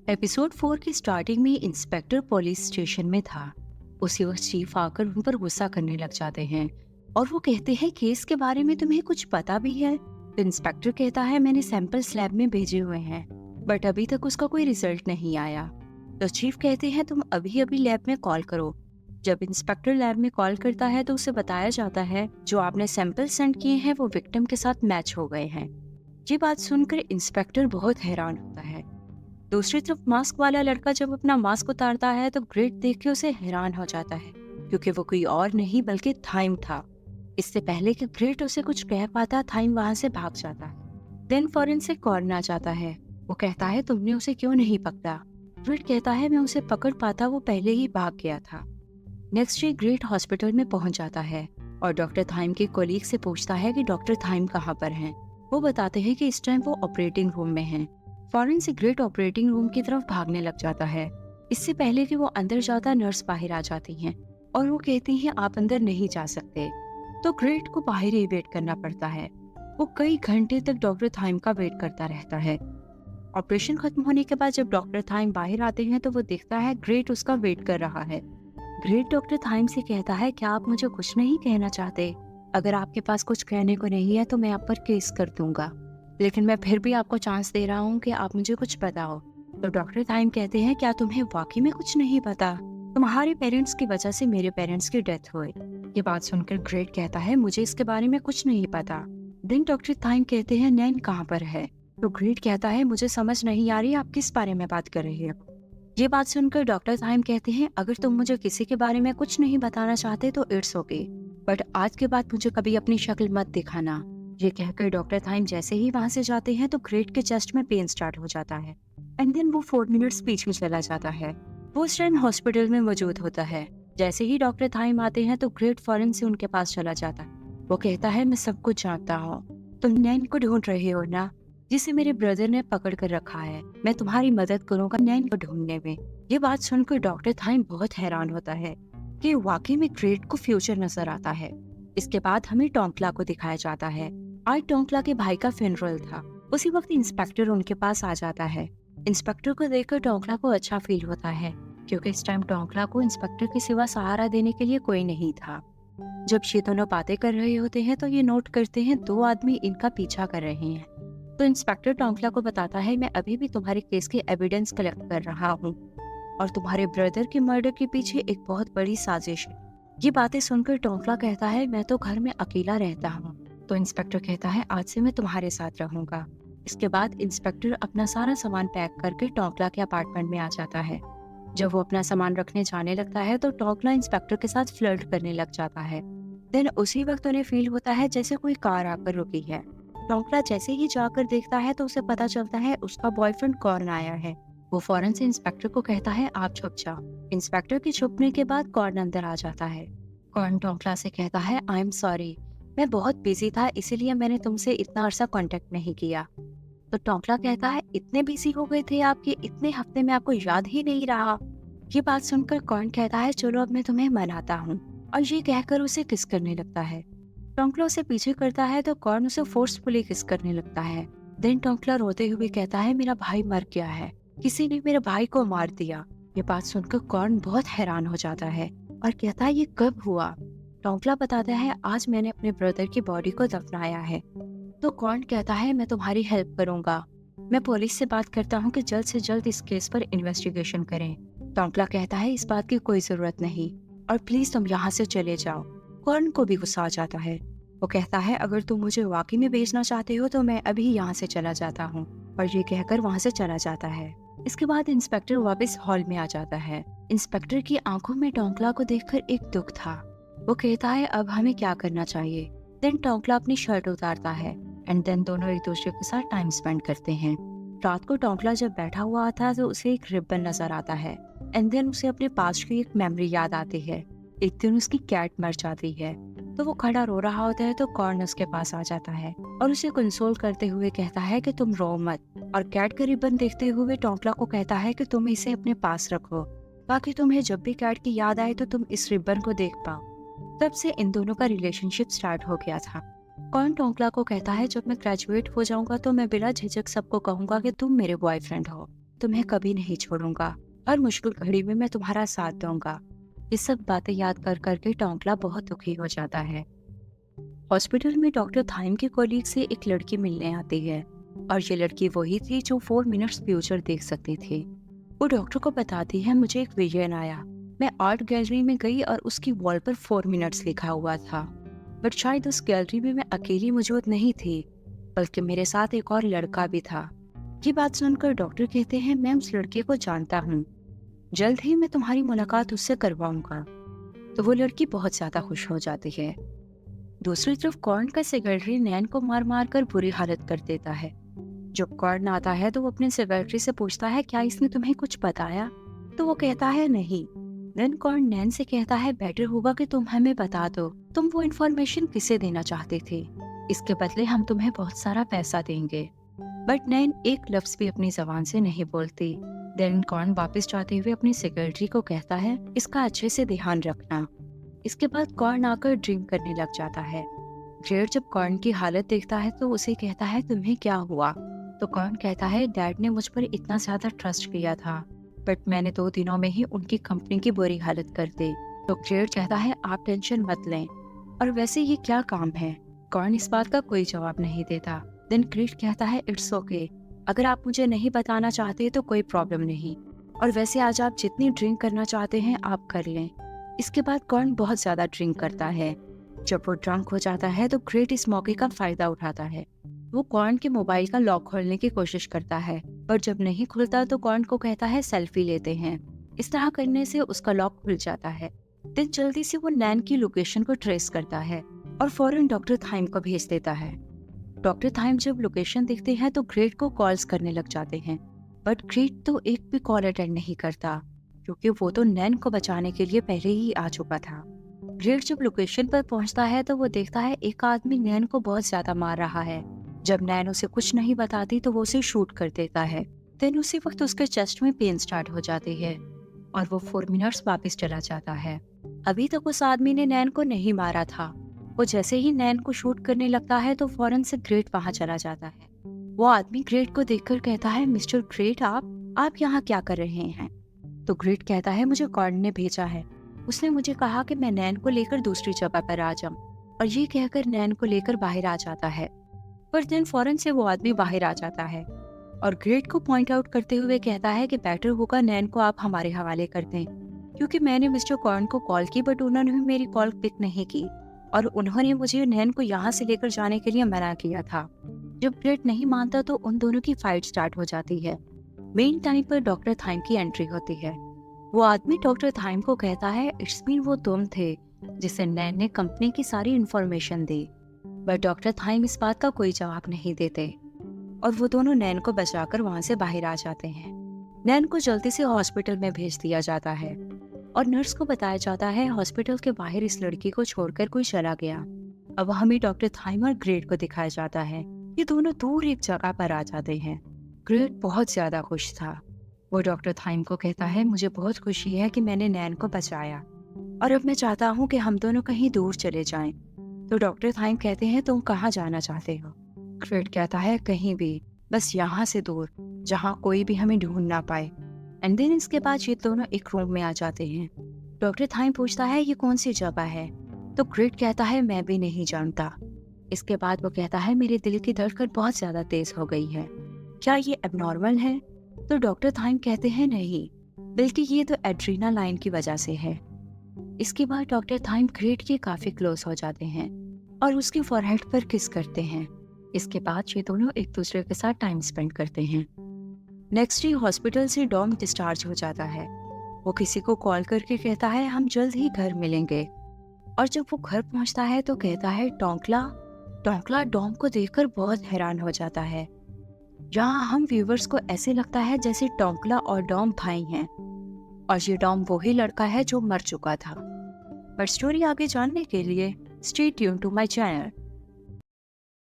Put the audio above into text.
Episode 4 की starting में inspector police station में था। उसी वक्त चीफ आकर उन पर गुस्सा करने लग जाते हैं और वो कहते हैं केस के बारे में तुम्हें कुछ पता भी है। तो इंस्पेक्टर कहता है मैंने सैंपल्स लैब में भेजे हुए हैं बट अभी तक उसका कोई रिजल्ट नहीं आया। तो चीफ कहते हैं तुम अभी अभी लैब में कॉल करो। जब इंस्पेक्टर लैब में कॉल करता है तो उसे बताया जाता है जो आपने सैंपल सेंड किए हैं वो विक्टिम के साथ मैच हो गए हैं। ये बात सुनकर इंस्पेक्टर बहुत हैरान होता है। दूसरी तरफ मास्क वाला लड़का जब अपना मास्क उतारता है तो ग्रेट देख के उसे हैरान हो जाता है क्योंकि वो कोई और नहीं बल्कि थाइम था। इससे पहले कि ग्रेट उसे कुछ कह पाता थाइम वहां से भाग जाता है। देन फॉरेंसिक कॉर्नर आ जाता है। वो कहता है तुमने उसे क्यों नहीं पकड़ा। ग्रेट कहता है मैं उसे पकड़ पाता वो पहले ही भाग गया था। नेक्स्ट डे ग्रेट हॉस्पिटल में पहुंच जाता है और डॉक्टर थाइम के कोलीग से पूछता है कि डॉक्टर थाइम कहाँ पर हैं। वो बताते हैं कि इस टाइम वो ऑपरेटिंग रूम में हैं। फॉरेंसिक ग्रेट ऑपरेटिंग रूम की तरफ भागने लग जाता है। इससे पहले कि वो अंदर जाता नर्स बाहर आ जाती हैं और वो कहती हैं आप अंदर नहीं जा सकते। तो ग्रेट को बाहर ही वेट करना पड़ता है। वो कई घंटे तक डॉक्टर थाइम का वेट करता रहता है। ऑपरेशन खत्म होने के बाद जब डॉक्टर थाइम बाहर आते हैं तो वो देखता है ग्रेट उसका वेट कर रहा है। ग्रेट डॉक्टर थाइम से कहता है क्या आप मुझे कुछ नहीं कहना चाहते। अगर आपके पास कुछ कहने को नहीं है तो मैं आप पर केस कर दूंगा, लेकिन मैं फिर भी आपको चांस दे रहा हूँ कि आप मुझे कुछ बताओ। तो डॉक्टर टाइम कहते हैं क्या तुम्हें वाकई में कुछ नहीं पता। तुम्हारे पेरेंट्स की वजह से मेरे पेरेंट्स की डेथ हुई। ये बात सुनकर ग्रेट कहता है मुझे इसके बारे में कुछ नहीं पता। देन डॉक्टर टाइम कहते हैं नैन कहाँ पर है। तो ग्रेट कहता है मुझे समझ नहीं आ रही आप किस बारे में बात कर रहे हो। ये बात सुनकर डॉक्टर टाइम कहते हैं अगर तुम मुझे किसी के बारे में कुछ नहीं बताना चाहते तो इट्स ओके, बट आज के बाद मुझे कभी अपनी शक्ल मत दिखाना। ये कहकर डॉक्टर थाइम जैसे ही वहां से जाते हैं तो ग्रेट के चेस्ट में पेन स्टार्ट हो जाता है एंड देन वो 4 मिनट स्पीच में चला जाता है। वो उस टाइम हॉस्पिटल में मौजूद होता है। जैसे ही डॉक्टर थाइम आते हैं तो ग्रेट फौरन से उनके पास चला जाता है। वो कहता है मैं सब कुछ जानता हूँ, तुम नैन को ढूंढ रहे हो ना, जिसे मेरे ब्रदर ने पकड़ कर रखा है। मैं तुम्हारी मदद करूंगा नैन को ढूंढने में। ये बात सुनकर डॉक्टर थाइम बहुत हैरान होता है कि वाकई में ग्रेट को फ्यूचर नजर आता है। इसके बाद हमें टोंकला को दिखाया जाता है। आज टोंकला के भाई का फ्यूनरल था। उसी वक्त इंस्पेक्टर उनके पास आ जाता है। इंस्पेक्टर को देखकर टोंकला को अच्छा फील होता है क्योंकि इस टाइम टोंकला को इंस्पेक्टर के सिवा सहारा देने के लिए कोई नहीं था। जब ये दोनों बातें कर रहे होते हैं तो ये नोट करते हैं 2 आदमी इनका पीछा कर रहे हैं। तो इंस्पेक्टर टोंकला को बताता है मैं अभी भी तुम्हारे केस के एविडेंस कलेक्ट कर रहा हूँ और तुम्हारे ब्रदर के मर्डर के पीछे एक बहुत बड़ी साजिश है। ये बातें सुनकर टोंकला कहता है मैं तो घर में अकेला रहता हूँ। तो इंस्पेक्टर कहता है आज से मैं तुम्हारे साथ रहूंगा। इसके बाद इंस्पेक्टर अपना सारा सामान पैक करके टोंकला के अपार्टमेंट में आ जाता है। जब वो अपना सामान रखने जाने लगता है तो टोंकला इंस्पेक्टर के साथ फ्लर्ट करने लग जाता है। देन उसी वक्त उन्हें फील होता है जैसे कोई कार आकर रुकी है। टोंकला जैसे ही जाकर देखता है तो उसे पता चलता है उसका बॉयफ्रेंड कॉर्न आया है। वो फौरन से इंस्पेक्टर को कहता है आप छुप जाओ। इंस्पेक्टर के छुपने के बाद कॉर्न अंदर आ जाता है। कॉर्न टोंकला से कहता है आई एम सॉरी, मैं बहुत बिजी था इसीलिए मैंने तुमसे इतना अरसा कांटेक्ट नहीं किया। तो टोंकला कहता है इतने बिजी हो गए थे आप कि इतने हफ्ते में आपको याद ही नहीं रहा। ये बात सुनकर कॉर्न कहता है चलो अब मैं तुम्हें मनाता हूँ, और ये कहकर उसे किस करने लगता है। टोंकला उसे पीछे करता है तो कॉर्न उसे फोर्सफुली किस करने लगता है। देन टोंकला रोते हुए कहता है मेरा भाई मर गया है, किसी ने मेरे भाई को मार दिया। ये बात सुनकर कॉर्न बहुत हैरान हो जाता है और कहता है ये कब हुआ। टोंकला बताता है आज मैंने अपने ब्रदर की बॉडी को दफनाया है। तो कॉर्न कहता है मैं तुम्हारी हेल्प करूंगा, मैं पुलिस से बात करता हूँ कि जल्द से जल्द इस केस पर इन्वेस्टिगेशन करें। टोंकला कहता है इस बात की कोई जरूरत नहीं और प्लीज तुम यहाँ से चले जाओ। कॉर्न को भी गुस्सा आ जाता है। वो कहता है अगर तुम मुझे वाकई में भेजना चाहते हो तो मैं अभी यहाँ से चला जाता हूँ, और ये कहकर वहाँ से चला जाता है। इसके बाद इंस्पेक्टर वापस हॉल में आ जाता है। इंस्पेक्टर की आंखों में टोंकला को देखकर एक दुख था। वो कहता है अब हमें क्या करना चाहिए। देन टोंकला अपनी शर्ट उतारता है एंड देन दोनों एक दूसरे के साथ टाइम स्पेंड करते हैं। रात को टोंकला जब बैठा हुआ था तो उसे एक रिबन नजर आता है एंड देन उसे अपने पास्ट की एक मेमोरी याद आती है। एक दिन उसकी कैट मर जाती है तो वो खड़ा रो रहा होता है तो कॉर्न उसके पास आ जाता है और उसे कंसोल करते हुए कहता है कि तुम रो मत, और कैट का रिबन देखते हुए टोंकला को कहता है कि तुम इसे अपने पास रखो ताकि तुम्हें जब भी कैट की याद आए तो तुम इस रिबन को देख पाओ। तब से इन दोनों का रिलेशनशिप स्टार्ट हो गया था। कॉर्न टोंकला को कहता है जब मैं ग्रेजुएट हो जाऊंगा तो मैं बिना झिझक सबको कहूंगा कि तुम मेरे बॉयफ्रेंड हो। तुम्हें कभी नहीं छोड़ूंगा, हर मुश्किल घड़ी में मैं तुम्हारा साथ दूंगा। ये सब बातें याद कर करके टोंकला बहुत दुखी हो जाता है। हॉस्पिटल में डॉक्टर थाइम के कॉलीग से एक लड़की मिलने आती है और ये लड़की वही थी जो 4 मिनट्स फ्यूचर देख सकती थी। वो डॉक्टर को बताती है, मुझे एक विजन आया। मैं आर्ट गैलरी में गई और उसकी वॉल पर 4 मिनट्स लिखा हुआ था। बट शायद उस गैलरी में मैं अकेली मौजूद नहीं थी, बल्कि मेरे साथ एक और लड़का भी था। ये बात सुनकर डॉक्टर कहते हैं, मैं उस लड़के को जानता हूँ, जल्द ही मैं तुम्हारी मुलाकात उससे करवाऊंगा। तो वो लड़की बहुत ज्यादा खुश हो जाती है। दूसरी तरफ कॉर्न का सेक्रेटरी नैन को मार मार कर बुरी हालत कर देता है। जब कॉर्न आता है तो वो अपने सेक्रेटरी से पूछता है, क्या इसने तुम्हें कुछ बताया? तो वो कहता है नहीं। देन कॉर्न नैन से कहता है, बेटर होगा कि तुम हमें बता दो तुम वो इन्फॉर्मेशन किसे देना चाहते थे, इसके बदले हम तुम्हें बहुत सारा पैसा देंगे। बट नैन एक लफ्ज भी अपनी जबान से नहीं बोलती। देन कॉर्न वापस जाते हुए अपनी सेक्रेटरी को कहता है, इसका अच्छे से ध्यान रखना। इसके बाद कॉर्न आकर ड्रिंक करने लग जाता है। ग्रेड जब कॉर्न की हालत देखता है तो उसे कहता है, तुम्हें क्या हुआ? तो कॉर्न कहता है, डैड ने मुझ पर इतना ज्यादा ट्रस्ट किया था, बट मैंने 2 दिनों में ही उनकी कंपनी की बुरी हालत कर दी। तो ग्रेड कहता है, आप टेंशन मत लें, और वैसे ये क्या काम है? कॉर्न इस बात का कोई जवाब नहीं देता। देन ग्रेड कहता है, इट्स ओके, अगर आप मुझे नहीं बताना चाहते तो कोई प्रॉब्लम नहीं, और वैसे आज आप जितनी ड्रिंक करना चाहते हैं आप कर लें। इसके बाद कॉर्न बहुत ज्यादा ड्रिंक करता है। जब वो ड्रंक हो जाता है तो ग्रेट इस मौके का फायदा उठाता है। वो कॉर्न के मोबाइल का लॉक खोलने की कोशिश करता है, पर जब नहीं खुलता तो कॉर्न को कहता है, सेल्फी लेते हैं। इस तरह करने से उसका लॉक खुल जाता है। दिन जल्दी से वो नैन की लोकेशन को ट्रेस करता है और फौरन डॉक्टर थाइम को भेज देता है। डॉक्टर थाइम जब लोकेशन देखते हैं तो ग्रेट को कॉल्स करने लग जाते हैं, बट ग्रेट तो एक भी कॉल अटेंड नहीं करता, क्योंकि वो तो नैन को बचाने के लिए पहले ही आ चुका था। ग्रेट जब लोकेशन पर पहुंचता है तो वो देखता है एक आदमी नैन को बहुत ज्यादा मार रहा है। जब नैन उसे कुछ नहीं बताती तो वो उसे शूट कर देता है। देन उसी वक्त उसके चेस्ट में पेन स्टार्ट हो जाती है और वो 4 मिनट्स वापस चला जाता है। अभी तक उस आदमी ने नैन को नहीं मारा था। वो जैसे ही नैन को शूट करने लगता है तो फौरन से ग्रेट वहां चला जाता है। वो आदमी ग्रेट को देखकर कहता है, मिस्टर ग्रेट, आप यहाँ क्या कर रहे हैं? तो ग्रेट कहता है, मुझे कॉर्न ने भेजा है। उसने मुझे कहा कि मैं नैन को लेकर दूसरी जगह पर आ जाऊं, और ये कहकर नैन को लेकर बाहर आ जाता है। पर दिन फौरन से वो आदमी बाहर आ जाता है और ग्रेट को पॉइंट आउट करते हुए कहता है कि बेटर होगा नैन को आप हमारे हवाले कर दें, क्योंकि मैंने मिस्टर कॉर्न को कॉल की बट उन्होंने मेरी कॉल पिक नहीं की और उन्होंने मुझे नैन को यहाँ से लेकर जाने के लिए मना किया था। जब ग्रेट नहीं मानता तो उन दोनों की फाइट स्टार्ट हो जाती है। मेन टाइम पर डॉक्टर थाइम की एंट्री होती है। वो आदमी डॉक्टर थाइम को कहता है, इट्स मीन वो तुम थे जिसे नैन ने कंपनी की सारी इन्फॉर्मेशन दी। बट डॉक्टर थाइम इस बात का कोई जवाब नहीं देते और वो दोनों नैन को बचाकर वहां से बाहर आ जाते हैं। नैन को जल्दी से हॉस्पिटल में भेज दिया जाता है और नर्स को बताया जाता है हॉस्पिटल के बाहर इस लड़की को छोड़कर कोई चला गया। अब हमें डॉक्टर थाइम और ग्रेट को दिखाया जाता है। ये दोनों दूर एक जगह पर आ जाते हैं। ग्रेट बहुत ज्यादा खुश था। वो डॉक्टर थाइम को कहता है, मुझे बहुत खुशी है कि मैंने नैन को बचाया और अब मैं चाहता हूँ कि हम दोनों कहीं दूर चले जाएं। तो डॉक्टर थाइम कहते हैं, तुम कहाँ जाना चाहते हो? ग्रेट कहता है, कहीं भी, बस यहाँ से दूर, जहाँ कोई भी हमें ढूंढ ना पाए। एंड देन इसके बाद ये दोनों एक रूम में आ जाते हैं। डॉक्टर थाइम पूछता है, ये कौन सी जगह है? तो ग्रेट कहता है, मैं भी नहीं जानता। इसके बाद वो कहता है, मेरे दिल की धड़कन बहुत ज्यादा तेज हो गई है, क्या ये एबनॉर्मल है? तो डॉक्टर थाइम कहते हैं, नहीं, बल्कि ये तो एड्रेनालाइन की वजह से है। इसके बाद डॉक्टर थाइम ग्रेट के काफी क्लोज हो जाते हैं और उसके फॉरहेड पर किस करते हैं। इसके बाद ये दोनों एक दूसरे के साथ टाइम स्पेंड करते हैं। नेक्स्ट डे हॉस्पिटल से डॉम डिस्चार्ज हो जाता है। वो किसी को कॉल करके कहता है, हम जल्द ही घर मिलेंगे। और जब वो घर पहुंचता है तो कहता है, टोंकला डॉम को देखकर बहुत हैरान हो जाता है। यहाँ हम व्यूवर्स को ऐसे लगता है जैसे टोंकला और डॉम भाई हैं और ये डॉम वही लड़का है जो मर चुका था। पर स्टोरी आगे जानने के लिए stay tune to my channel.